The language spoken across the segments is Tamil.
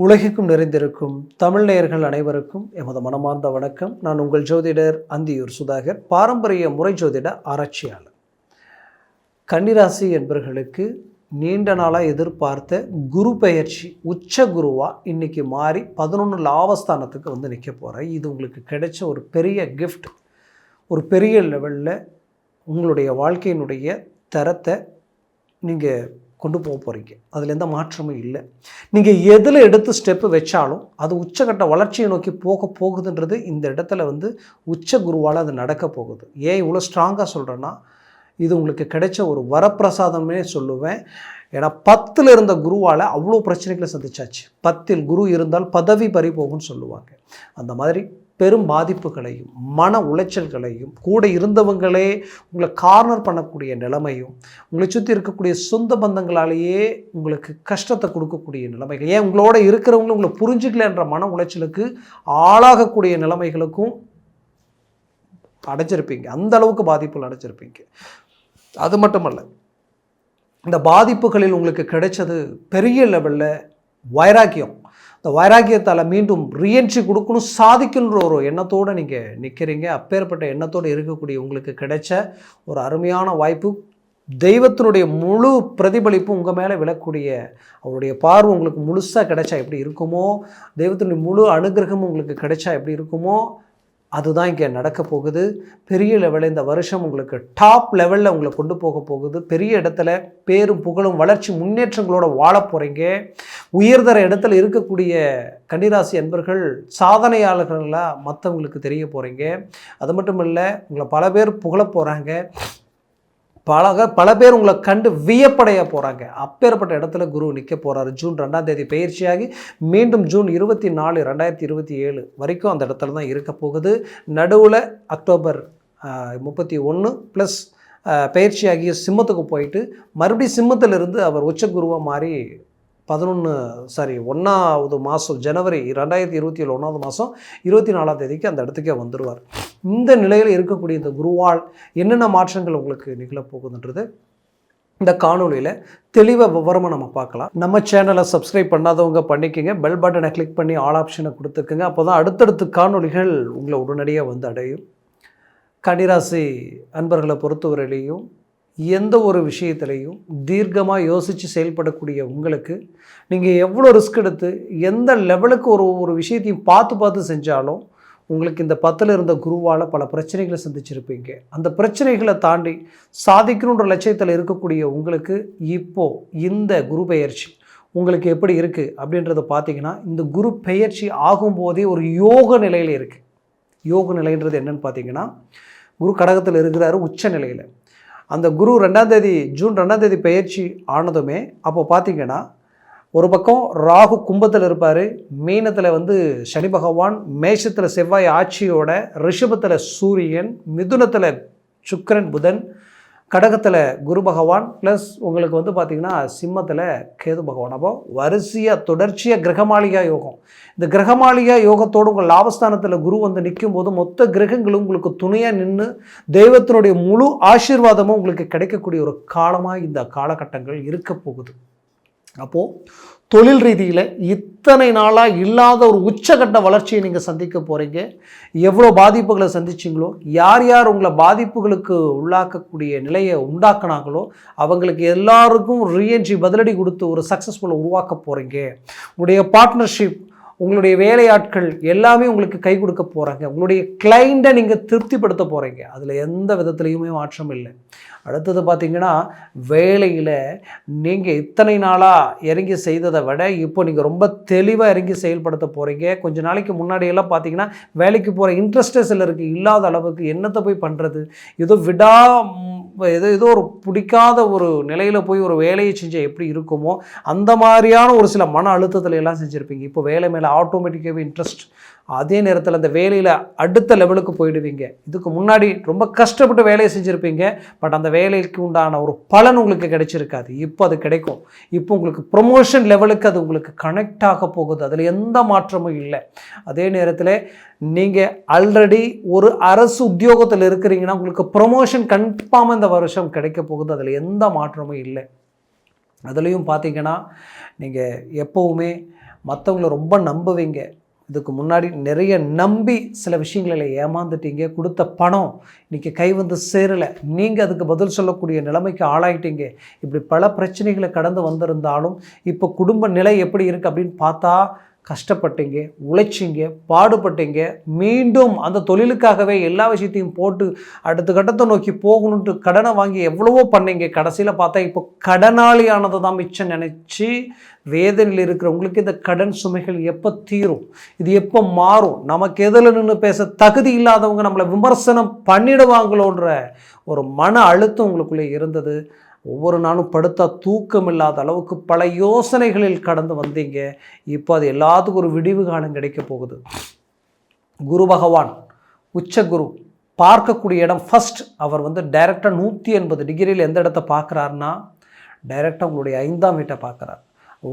உலகிற்கும் நிறைந்திருக்கும் தமிழ் நேயர்கள் அனைவருக்கும் எமது மனமார்ந்த வணக்கம். நான் உங்கள் ஜோதிடர் அந்தியூர் சுதாகர், பாரம்பரிய முறை ஜோதிட ஆராய்ச்சியாளர். கன்னிராசி என்பவர்களுக்கு நீண்ட நாளாக எதிர்பார்த்த குரு பெயர்ச்சி உச்ச குருவாக இன்றைக்கி மாறி 11 லாபஸ்தானத்துக்கு வந்து நிற்க போகிறேன். இது உங்களுக்கு கிடைச்ச ஒரு பெரிய கிஃப்ட். ஒரு பெரிய லெவலில் உங்களுடைய வாழ்க்கையினுடைய தரத்தை நீங்கள் கொண்டு போக போகிறீங்க. அதில் எந்த மாற்றமும் இல்லை. நீங்கள் எதில் எடுத்து ஸ்டெப்பு வச்சாலும் அது உச்சக்கட்ட வளர்ச்சியை நோக்கி போகுதுன்றது இந்த இடத்துல வந்து உச்ச குருவால் அது நடக்க போகுது. ஏன் இவ்வளோ ஸ்ட்ராங்காக சொல்கிறேன்னா, இது உங்களுக்கு கிடைச்ச ஒரு வரப்பிரசாதமே சொல்லுவேன். ஏன்னா 10ல் இருந்த குருவால் அவ்வளோ பிரச்சனைகளை சந்திச்சாச்சு. 10ல் குரு இருந்தால் பதவி பறி போகும்னு சொல்லுவாங்க. அந்த மாதிரி பெரும் பாதிப்புகளையும் மன உளைச்சல்களையும் கூட இருந்தவங்களே உங்களை கார்னர் பண்ணக்கூடிய நிலைமையும், உங்களை சுற்றி இருக்கக்கூடிய சொந்த பந்தங்களாலேயே உங்களுக்கு கஷ்டத்தை கொடுக்கக்கூடிய நிலைமைகள், ஏன் உங்களோட இருக்கிறவங்களும் உங்களை புரிஞ்சுக்கலன்ற மன உளைச்சலுக்கு ஆளாகக்கூடிய நிலைமைகளுக்கும் அடைஞ்சிருப்பீங்க. அந்த அளவுக்கு பாதிப்புகள் அடைஞ்சிருப்பீங்க. அது மட்டுமல்ல, இந்த பாதிப்புகளில் உங்களுக்கு கிடைச்சது பெரிய லெவலில் வைராக்கியம். இந்த வைராக்கியத்தால் மீண்டும் ரீஎன்ட்ரி கொடுக்கணும், சாதிக்கணுன்ற ஒரு எண்ணத்தோடு நீங்கள் நிற்கிறீங்க. அப்பேற்பட்ட எண்ணத்தோடு இருக்கக்கூடிய உங்களுக்கு கிடைச்ச ஒரு அருமையான வாய்ப்பு. தெய்வத்தினுடைய முழு பிரதிபலிப்பு உங்கள் மேலே விழக்கூடிய அவருடைய பார்வை உங்களுக்கு முழுசாக கிடைச்சா எப்படி இருக்குமோ, தெய்வத்தினுடைய முழு அனுகிரகமும் உங்களுக்கு கிடைச்சா எப்படி இருக்குமோ, அதுதான் இங்கே நடக்க போகுது. பெரிய லெவலில் இந்த வருஷம் உங்களுக்கு டாப் லெவலில் உங்களை கொண்டு போக போகுது. பெரிய இடத்துல பேரும் புகழும் வளர்ச்சி முன்னேற்றங்களோட வாழ போகிறீங்க. உயர்தர இடத்துல இருக்கக்கூடிய கன்னிராசி அன்பர்கள் சாதனையாளர்களாக மற்றவங்களுக்கு தெரிய போகிறீங்க. அது மட்டும் இல்லை, உங்களை பல பேர் புகழ போகிறாங்க. பல பேர் உங்களை கண்டு வியப்படைய போகிறாங்க. அப்பேற்பட்ட இடத்துல குரு நிற்க போகிறாரு. ஜூன் 2ஆம் தேதி பயிற்சியாகி மீண்டும் ஜூன் 24, 2027 வரைக்கும் அந்த இடத்துல தான் இருக்க போகுது. நடுவில் அக்டோபர் 31 ப்ளஸ் பயிற்சியாகிய சிம்மத்துக்கு போயிட்டு மறுபடியும் சிம்மத்திலிருந்து அவர் உச்ச குருவாக மாறி 1ஆவது மாதம் ஜனவரி 2027 1ஆவது மாதம் 24ஆம் தேதிக்கு அந்த இடத்துக்கே வந்துடுவார். இந்த நிலையில் இருக்கக்கூடிய இந்த குருவால் என்னென்ன மாற்றங்கள் உங்களுக்கு நிகழப்போகுதுன்றது இந்த காணொலியில் தெளிவாக விவரமாக நம்ம பார்க்கலாம். நம்ம சேனலை சப்ஸ்கிரைப் பண்ணாதவங்க பண்ணிக்கோங்க. பெல் பட்டனை கிளிக் பண்ணி ஆல் ஆப்ஷனை கொடுத்துக்குங்க. அப்போ தான் அடுத்தடுத்து காணொலிகள் உங்களை உடனடியாக வந்து அடையும். கன்னிராசி அன்பர்களை பொறுத்தவரையிலையும் எந்த ஒரு விஷயத்திலையும் தீர்க்கமாக யோசித்து செயல்படக்கூடிய உங்களுக்கு, நீங்கள் எவ்வளோ ரிஸ்க் எடுத்து எந்த லெவலுக்கு ஒரு விஷயத்தையும் பார்த்து செஞ்சாலும் உங்களுக்கு இந்த 10ல் இருந்த குருவால் பல பிரச்சனைகளை சந்திச்சிருப்பீங்க. அந்த பிரச்சனைகளை தாண்டி சாதிக்கணுன்ற லட்சியத்தில் இருக்கக்கூடிய உங்களுக்கு இப்போது இந்த குரு பெயர்ச்சி உங்களுக்கு எப்படி இருக்குது அப்படின்றத பார்த்தீங்கன்னா, இந்த குரு பெயர்ச்சி ஆகும்போதே ஒரு யோக நிலையில் இருக்குது. யோக நிலைன்றது என்னென்னு பார்த்தீங்கன்னா, குரு கடகத்தில் இருக்கிறாரு உச்ச நிலையில். அந்த குரு ஜூன் 2ஆம் தேதி பயிற்சி ஆனதுமே அப்போ பார்த்தீங்கன்னா, ஒரு பக்கம் ராகு கும்பத்தில் இருப்பார், மீனத்தில் வந்து சனி பகவான், மேஷத்தில் செவ்வாய் ஆட்சியோட, ரிஷபத்தில் சூரியன், மிதுனத்தில் சுக்கிரன் புதன், கடகத்தில் குரு பகவான் ப்ளஸ் உங்களுக்கு வந்து பார்த்திங்கன்னா சிம்மத்தில் கேது பகவான். அப்போ வரிசையாக தொடர்ச்சியாக கிரகமாளிகா யோகம். இந்த கிரகமாளிகா யோகத்தோடு உங்கள் லாபஸ்தானத்தில் குரு வந்து நிற்கும் போது மொத்த கிரகங்களும் உங்களுக்கு துணையாக நின்று தெய்வத்தினுடைய முழு ஆசீர்வாதமும் உங்களுக்கு கிடைக்கக்கூடிய ஒரு காலமாக இந்த காலகட்டங்கள் இருக்க போகுது. அப்போது தொழில் ரீதியில் இத்தனை நாளாக இல்லாத ஒரு உச்சகட்ட வளர்ச்சியை நீங்கள் சந்திக்க போகிறீங்க. எவ்வளோ பாதிப்புகளை சந்திச்சிங்களோ, யார் யார் உங்களை பாதிப்புகளுக்கு உள்ளாக்கக்கூடிய நிலையை உண்டாக்குனாங்களோ அவங்களுக்கு எல்லாருக்கும் ரீஎன்ட்ரி பதிலடி கொடுத்து ஒரு சக்ஸஸ்ஃபுல்லாக உருவாக்க போகிறீங்க. உங்களுடைய பார்ட்னர்ஷிப், உங்களுடைய வேலையாட்கள் எல்லாமே உங்களுக்கு கை கொடுக்க போகிறாங்க. உங்களுடைய கிளைண்ட்டை நீங்கள் திருப்திப்படுத்த போகிறீங்க. அதில் எந்த விதத்துலேயுமே மாற்றம் இல்லை. அடுத்தது பார்த்திங்கன்னா, வேலையில் நீங்கள் இத்தனை நாளாக இறங்கி செய்ததை விட இப்போ நீங்கள் ரொம்ப தெளிவாக இறங்கி செயல்படுத்த போகிறீங்க. கொஞ்சம் நாளைக்கு முன்னாடியெல்லாம் பார்த்திங்கன்னா வேலைக்கு போகிற இன்ட்ரெஸ்டே சிலருக்கு இல்லாத அளவுக்கு என்னத்தை போய் பண்ணுறது, ஏதோ ஒரு பிடிக்காத ஒரு நிலையில் போய் ஒரு வேலையை செஞ்சால் எப்படி இருக்குமோ அந்த மாதிரியான ஒரு சில மன அழுத்தத்தில் எல்லாம் செஞ்சுருப்பீங்க. இப்போ வேலை மேலே ஆட்டோமேட்டிக்காகவே இன்ட்ரெஸ்ட், அதே நேரத்தில் அந்த வேலையில் அடுத்த லெவலுக்கு போயிடுவீங்க. இதுக்கு முன்னாடி ரொம்ப கஷ்டப்பட்டு வேலையை செஞ்சுருப்பீங்க, பட் அந்த வேலைக்கு உண்டான ஒரு பலன் உங்களுக்கு கிடைச்சிருக்காது. இப்போ அது கிடைக்கும். இப்போ உங்களுக்கு ப்ரொமோஷன் லெவலுக்கு அது உங்களுக்கு கனெக்ட் ஆக போகுது. அதில் எந்த மாற்றமும் இல்லை. அதே நேரத்தில் நீங்கள் ஆல்ரெடி ஒரு அரசு உத்தியோகத்தில் இருக்கிறீங்கன்னா உங்களுக்கு ப்ரொமோஷன் கன்ஃபார்மாக இந்த வருஷம் கிடைக்க போகுது. அதில் எந்த மாற்றமும் இல்லை. அதுலேயும் பார்த்தீங்கன்னா, நீங்கள் எப்போவுமே மற்றவங்கள ரொம்ப நம்புவீங்க. இதுக்கு முன்னாடி நிறைய நம்பி சில விஷயங்களில் ஏமாந்துட்டீங்க. கொடுத்த பணம் இன்றைக்கி கை வந்து சேரலை. நீங்கள் அதுக்கு பதில் சொல்லக்கூடிய நிலைமைக்கு ஆளாயிட்டீங்க. இப்படி பல பிரச்சனைகளை கடந்து வந்திருந்தாலும் இப்போ குடும்ப நிலை எப்படி இருக்குது அப்படின்னு பார்த்தா, கஷ்டப்பட்டீங்க, உழைச்சிங்க, பாடுபட்டீங்க. மீண்டும் அந்த தொழிலுக்காகவே எல்லா விஷயத்தையும் போட்டு அடுத்த கட்டத்தை நோக்கி போகணுன்ட்டு கடனை வாங்கி எவ்வளவோ பண்ணீங்க. கடைசியில் பார்த்தா இப்போ கடனாளியானதை தான் மிச்சம் நினச்சி வேதனையில் இருக்கிறவங்களுக்கு இந்த கடன் சுமைகள் எப்போ தீரும், இது எப்போ மாறும், நமக்கு எதில் நின்று பேச தகுதி இல்லாதவங்க நம்மளை விமர்சனம் பண்ணிடுவாங்களோன்ற ஒரு மன அழுத்தம் உங்களுக்குள்ளே இருந்தது. ஒவ்வொரு நாளும் படுத்தா தூக்கம் இல்லாத அளவுக்கு பல யோசனைகளில் கடந்து வந்தீங்க. இப்போ அது எல்லாத்துக்கும் ஒரு விடிவு காலம் கிடைக்க போகுது. குரு பகவான் உச்ச குரு பார்க்கக்கூடிய இடம் ஃபஸ்ட் அவர் வந்து டைரெக்டாக 180 டிகிரியில் எந்த இடத்த பார்க்குறாருன்னா, டைரெக்டாக உங்களுடைய 5ஆம் வீட்டை பார்க்குறார்.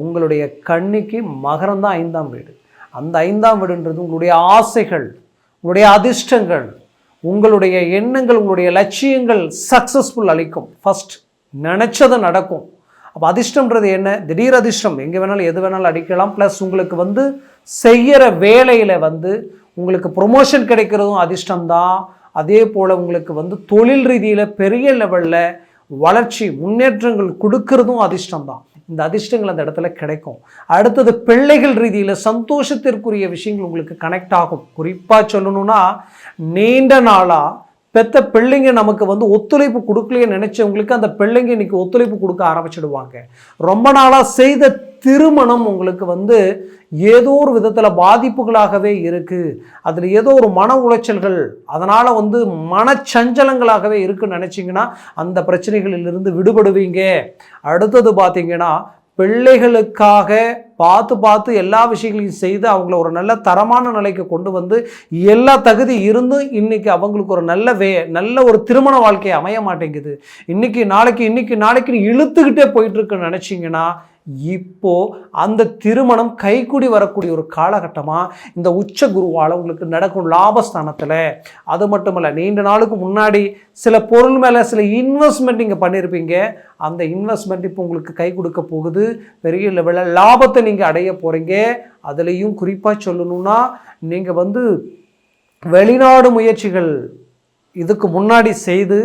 உங்களுடைய கன்னிக்கு மகரம் தான் 5ஆம் வீடு. அந்த 5ஆம் வீடுன்றது உங்களுடைய ஆசைகள், உங்களுடைய அதிர்ஷ்டங்கள், உங்களுடைய எண்ணங்கள், உங்களுடைய லட்சியங்கள் சக்ஸஸ்ஃபுல் அளிக்கும். ஃபஸ்ட் நினச்சது நடக்கும். அப்போ அதிர்ஷ்டம்ன்றது என்ன? திடீர் அதிர்ஷ்டம் எங்கே வேணாலும் எது வேணாலும் அடிக்கலாம். ப்ளஸ் உங்களுக்கு வந்து செய்கிற வேலையில் வந்து உங்களுக்கு ப்ரொமோஷன் கிடைக்கிறதும் அதிர்ஷ்டம்தான். அதே போல் உங்களுக்கு வந்து தொழில் ரீதியில் பெரிய லெவலில் வளர்ச்சி முன்னேற்றங்கள் கொடுக்கறதும் அதிர்ஷ்டம்தான். இந்த அதிர்ஷ்டங்கள் அந்த இடத்துல கிடைக்கும். அடுத்தது பிள்ளைகள் ரீதியில் சந்தோஷத்திற்குரிய விஷயங்கள் உங்களுக்கு கனெக்ட் ஆகும். குறிப்பாக சொல்லணும்னா, நீண்ட நாளாக பெற்ற பிள்ளைங்க நமக்கு வந்து ஒத்துழைப்பு கொடுக்கலையே நினச்சவங்களுக்கு அந்த பிள்ளைங்க இன்றைக்கி ஒத்துழைப்பு கொடுக்க ஆரம்பிச்சிடுவாங்க. ரொம்ப நாளாக செய்த திருமணம் உங்களுக்கு வந்து ஏதோ ஒரு விதத்தில் பாதிப்புகளாகவே இருக்குது, அதில் ஏதோ ஒரு மன உளைச்சல்கள், அதனால் வந்து மனச்சஞ்சலங்களாகவே இருக்குன்னு நினச்சிங்கன்னா அந்த பிரச்சனைகளிலிருந்து விடுபடுவீங்க. அடுத்தது பார்த்திங்கன்னா, பிள்ளைகளுக்காக பார்த்து எல்லா விஷயங்களையும் செய்து அவங்கள ஒரு நல்ல தரமான நிலைக்கு கொண்டு வந்து எல்லா தகுதி இருந்தும் இன்றைக்கி அவங்களுக்கு ஒரு நல்ல ஒரு திருமண வாழ்க்கை அமைய மாட்டேங்குது. இன்றைக்கி நாளைக்கு இழுத்துக்கிட்டே போயிட்டுருக்குன்னு நினச்சிங்கன்னா, இப்போது அந்த திருமணம் கைக்கூடி வரக்கூடிய ஒரு காலகட்டமாக இந்த உச்ச குருவால் உங்களுக்கு நடக்கும் லாபஸ்தானத்தில். அது மட்டும் இல்லை, நீண்ட நாளுக்கு முன்னாடி சில பொருள் மேலே சில இன்வெஸ்ட்மெண்ட் நீங்கள் பண்ணியிருப்பீங்க. அந்த இன்வெஸ்ட்மெண்ட் இப்போ உங்களுக்கு கை கொடுக்க போகுது. பெரிய லெவலில் லாபத்தை நீங்கள் அடைய போகிறீங்க. அதுலேயும் குறிப்பாக சொல்லணும்னா, நீங்கள் வந்து வெளிநாடு முயற்சிகள் இதுக்கு முன்னாடி செய்து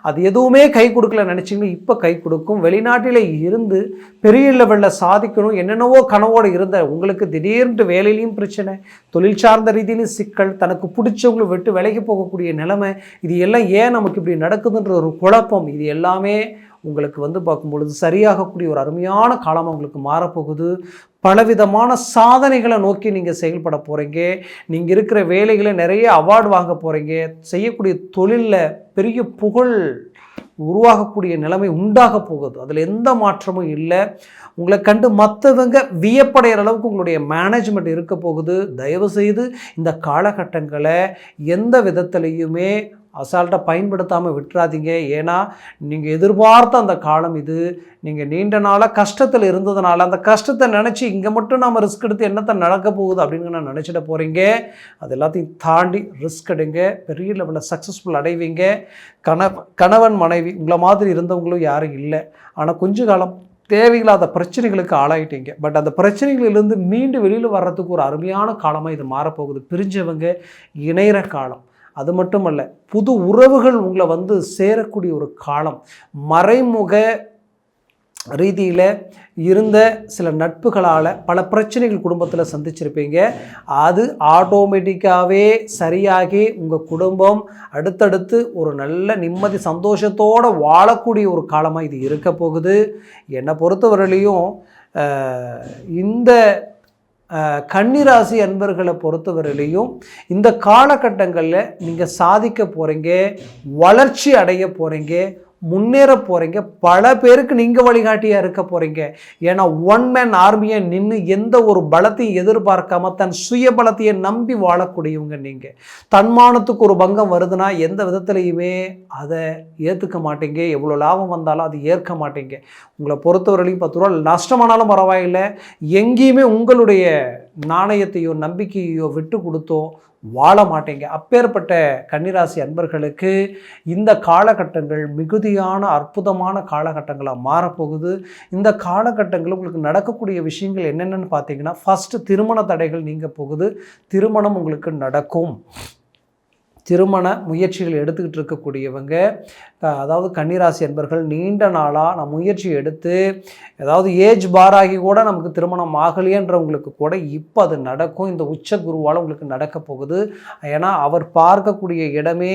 அது எதுவுமே கை கொடுக்கல நினச்சிங்கன்னா இப்போ கை கொடுக்கும். வெளிநாட்டில் இருந்து பெரிய லெவலில் சாதிக்கணும் என்னென்னவோ கனவோடு இருந்த உங்களுக்கு திடீர்னு வேலையிலையும் பிரச்சனை, தொழில் சார்ந்த ரீதியிலும் சிக்கல், தனக்கு பிடிச்சவங்களை விட்டு விலகி போகக்கூடிய நிலைமை, இது எல்லாம் ஏன் நமக்கு இப்படி நடக்குதுன்ற ஒரு குழப்பம், இது எல்லாமே உங்களுக்கு வந்து பார்க்கும்பொழுது சரியாகக்கூடிய ஒரு அருமையான காலமாக உங்களுக்கு மாறப்போகுது. பலவிதமான சாதனைகளை நோக்கி நீங்கள் செயல்பட போகிறீங்க. நீங்கள் இருக்கிற வேலைகளை நிறைய அவார்டு வாங்க போகிறீங்க. செய்யக்கூடிய தொழிலில் பெரிய புகழ் உருவாகக்கூடிய நிலைமை உண்டாக போகுது. அதில் எந்த மாற்றமும் இல்லை. உங்களை கண்டு மற்றவங்க வியப்படைகிற அளவுக்கு உங்களுடைய மேனேஜ்மெண்ட் இருக்க போகுது. தயவுசெய்து இந்த காலகட்டங்களை எந்த விதத்துலையுமே அசால்ட்டாக பயன்படுத்தாமல் விட்டுறாதீங்க. ஏன்னா நீங்கள் எதிர்பார்த்த அந்த காலம் இது. நீங்கள் நீண்ட நாளாக கஷ்டத்தில் இருந்ததுனால அந்த கஷ்டத்தை நினச்சி இங்கே மட்டும் நம்ம ரிஸ்க் எடுத்து என்னத்தை நடக்க போகுது அப்படின்னு நான் நினச்சிட போகிறீங்க. அது எல்லாத்தையும் தாண்டி ரிஸ்க் எடுங்க, பெரிய லெவலில் சக்ஸஸ்ஃபுல் அடைவீங்க. கணவன் மனைவி உங்களை மாதிரி இருந்தவங்களும் யாரும் இல்லை. ஆனால் கொஞ்ச காலம் தேவையில்லாத பிரச்சனைகளுக்கு ஆளாயிட்டீங்க. பட் அந்த பிரச்சனைகளிலிருந்து மீண்டு வெளியில் வர்றதுக்கு ஒரு அருமையான காலமாக இது மாறப்போகுது. பிரிஞ்சவங்க இணைகிற காலம். அது மட்டும் அல்ல, புது உறவுகள் உங்களை வந்து சேரக்கூடிய ஒரு காலம். மறைமுக ரீதியில் இருந்த சில நட்புகளால் பல பிரச்சனைகள் குடும்பத்தில் சந்திச்சிருப்பீங்க. அது ஆட்டோமேட்டிக்காகவே சரியாகி உங்கள் குடும்பம் அடுத்தடுத்து ஒரு நல்ல நிம்மதி சந்தோஷத்தோடு வாழக்கூடிய ஒரு காலமாக இது இருக்க போகுது. என்னை பொறுத்தவரையிலையும் இந்த கன்னிராசி அன்பர்களை பொறுத்தவரையிலையும் இந்த காலகட்டங்களில் நீங்கள் சாதிக்க போகிறீங்க, வளர்ச்சி அடைய போகிறீங்க, முன்னேற போகிறீங்க. பல பேருக்கு நீங்கள் வழிகாட்டியாக இருக்க போகிறீங்க. ஏன்னா ஒன் மேன் ஆர்மியை நின்று எந்த ஒரு பலத்தையும் எதிர்பார்க்காம தன் சுய பலத்தையே நம்பி வாழக்கூடியவங்க நீங்கள். தன்மானத்துக்கு ஒரு பங்கம் வருதுன்னா எந்த விதத்துலையுமே அதை ஏற்றுக்க மாட்டீங்க. எவ்வளோ லாபம் வந்தாலும் அது ஏற்க மாட்டீங்க. உங்களை பொறுத்தவரையிலையும் 10 ரூபா நஷ்டமானாலும் பரவாயில்லை, எங்கேயுமே உங்களுடைய நாணயத்தையோ நம்பிக்கையோ விட்டு கொடுத்தோ வாழ மாட்டீங்க. அப்பேற்பட்ட கன்னிராசி அன்பர்களுக்கு இந்த காலகட்டங்கள் மிகுதியான அற்புதமான காலகட்டங்களாக மாறப்போகுது. இந்த காலகட்டங்களில் உங்களுக்கு நடக்கக்கூடிய விஷயங்கள் என்னென்னு பார்த்தீங்கன்னா, ஃபஸ்ட்டு திருமண தடைகள் நீங்க போகுது. திருமணம் உங்களுக்கு நடக்கும். திருமண முயற்சிகள் எடுத்துக்கிட்டு இருக்கக்கூடியவங்க, அதாவது கன்னிராசி அன்பர்கள், நீண்ட நாளாக நான் முயற்சி எடுத்து ஏதாவது ஏஜ் பாராகி கூட நமக்கு திருமணம் ஆகலையன்றவங்களுக்கு கூட இப்போ அது நடக்கும். இந்த உச்ச குருவால் உங்களுக்கு நடக்க போகுது. ஏன்னா அவர் பார்க்கக்கூடிய இடமே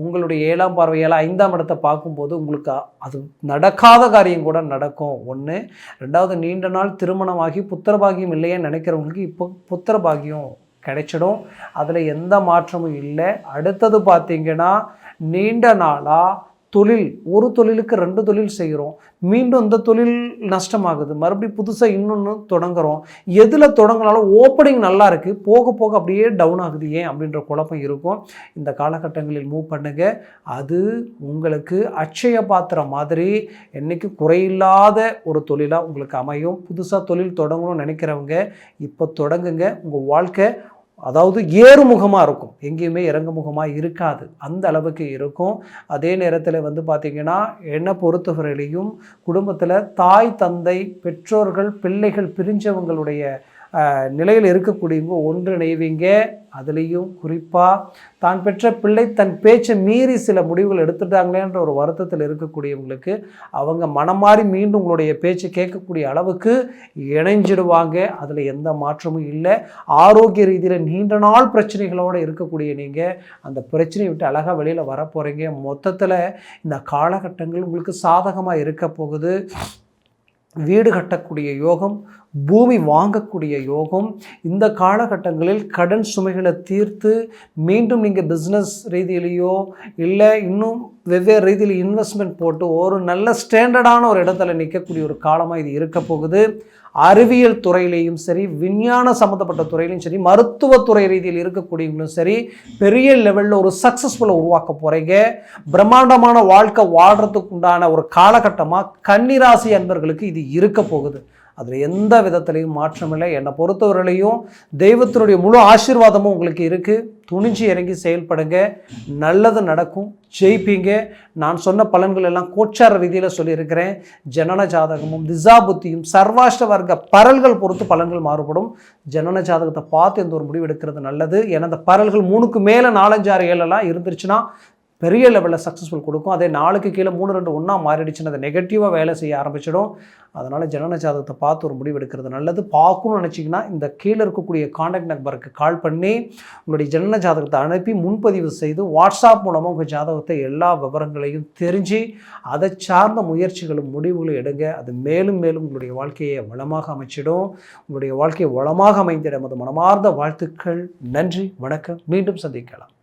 உங்களுடைய 7ஆம் பார்வையால் 5ஆம் இடத்தை பார்க்கும்போது உங்களுக்கு அது நடக்காத காரியம் கூட நடக்கும். ஒன்று. ரெண்டாவது, நீண்ட நாள் திருமணமாகி புத்திரபாகியம் இல்லையேன்னு நினைக்கிறவங்களுக்கு இப்போ புத்திரபாகியம் கிடைச்சிடும். அதில் எந்த மாற்றமும் இல்லை. அடுத்தது பார்த்திங்கன்னா, நீண்ட நாளாக ஒரு தொழிலுக்கு 2 தொழில் செய்கிறோம், மீண்டும் இந்த தொழில் நஷ்டமாகுது, மறுபடியும் புதுசாக இன்னொன்று தொடங்குகிறோம். எதில் தொடங்கினாலும் ஓப்பனிங் நல்லா இருக்குது, போக போக அப்படியே டவுன் ஆகுது ஏன் அப்படின்ற குழப்பம் இருக்கும். இந்த காலகட்டங்களில் மூவ் பண்ணுங்க. அது உங்களுக்கு அட்சய பாத்திரம் மாதிரி என்றைக்கும் குறையில்லாத ஒரு தொழிலாக உங்களுக்கு அமையும். புதுசாக தொழில் தொடங்கணும்னு நினைக்கிறவங்க இப்போ தொடங்குங்க. உங்கள் வாழ்க்கை அதாவது ஏறுமுகமாக இருக்கும், எங்கேயுமே இறங்குமுகமாக இருக்காது, அந்த அளவுக்கு இருக்கும். அதே நேரத்தில் பார்த்திங்கன்னா, என்னை பொறுத்தவரையிலையும் குடும்பத்தில் தாய் தந்தை பெற்றோர்கள் பிள்ளைகள் பிரிஞ்சவங்களுடைய நிலையில் இருக்கக்கூடியவங்க ஒன்றிணைவீங்க. அதுலேயும் குறிப்பாக தான் பெற்ற பிள்ளை தன் பேச்சை மீறி சில முடிவுகள் எடுத்துட்டாங்களேன்ற ஒரு வருத்தத்தில் இருக்கக்கூடியவங்களுக்கு அவங்க மனம் மாறி மீண்டும் உங்களுடைய பேச்சு கேட்கக்கூடிய அளவுக்கு இணைஞ்சிடுவாங்க. அதில் எந்த மாற்றமும் இல்லை. ஆரோக்கிய ரீதியில் நீண்ட நாள் பிரச்சனைகளோடு இருக்கக்கூடிய நீங்கள் அந்த பிரச்சனையை விட்டு அழகாக வெளியில் வர போகிறீங்க. மொத்தத்தில் இந்த காலகட்டங்கள் உங்களுக்கு சாதகமாக இருக்க போகுது. வீடு கட்டக்கூடிய யோகம், பூமி வாங்கக்கூடிய யோகம். இந்த காலகட்டங்களில் கடன் சுமைகளை தீர்த்து மீண்டும் நீங்கள் பிஸ்னஸ் ரீதியிலையோ இல்லை இன்னும் வெவ்வேறு ரீதியில் இன்வெஸ்ட்மெண்ட் போட்டு ஒரு நல்ல ஸ்டாண்டர்டான ஒரு இடத்துல நிற்கக்கூடிய ஒரு காலமாக இது இருக்க போகுது. அறிவியல் துறையிலையும் சரி, விஞ்ஞான சம்மந்தப்பட்ட துறையிலையும் சரி, மருத்துவத்துறை ரீதியில் இருக்கக்கூடியவங்களும் சரி, பெரிய லெவலில் ஒரு சக்ஸஸ்ஃபுல்லை உருவாக்க போகிறீங்க. பிரம்மாண்டமான வாழ்க்கை வாழ்கிறதுக்கு உண்டான ஒரு காலகட்டமாக கன்னிராசி அன்பர்களுக்கு இது இருக்க போகுது. அதில் எந்த விதத்துலையும் மாற்றமில்லை. என்னை பொறுத்தவரையிலையும் தெய்வத்தினுடைய முழு ஆசீர்வாதமும் உங்களுக்கு இருக்குது. துணிஞ்சு இறங்கி செயல்படுங்க, நல்லது நடக்கும், ஜெயிப்பீங்க. நான் சொன்ன பலன்கள் எல்லாம் கோச்சார ரீதியில் சொல்லியிருக்கிறேன். ஜனன ஜாதகமும் திசாபுத்தியும் சர்வாஷ்ட வர்க்க பரல்கள் பொறுத்து பலன்கள் மாறுபடும். ஜனன ஜாதகத்தை பார்த்து எந்த ஒரு முடிவு எடுக்கிறது நல்லது. ஏன்னா அந்த பரல்கள் 3க்கு மேலே 4, 5, 6, 7 இருந்துருச்சுன்னா பெரிய லெவலில் சக்ஸஸ்ஃபுல் கொடுக்கும். அதே 4க்கு கீழே 3, 2 ஒன்றா மாறிடுச்சுன்னு அதை நெகட்டிவாக வேலை செய்ய ஆரம்பிச்சிடும். அதனால் ஜனன ஜாதகத்தை பார்த்து ஒரு முடிவு எடுக்கிறது நல்லது. பார்க்கணும்னு நினச்சிங்கன்னா இந்த கீழே இருக்கக்கூடிய காண்டாக்ட் நம்பருக்கு கால் பண்ணி உங்களுடைய ஜனன ஜாதகத்தை அனுப்பி முன்பதிவு செய்து வாட்ஸ்அப் மூலமாக உங்கள் ஜாதகத்தை எல்லா விவரங்களையும் தெரிஞ்சு அதை சார்ந்த முயற்சிகளும் முடிவுகளும் எடுங்க. அது மேலும் மேலும் உங்களுடைய வாழ்க்கையை வளமாக அமைச்சிடும். உங்களுடைய வாழ்க்கையை வளமாக அமைந்திட நமது மனமார்ந்த வாழ்த்துக்கள். நன்றி, வணக்கம். மீண்டும் சந்திக்கலாம்.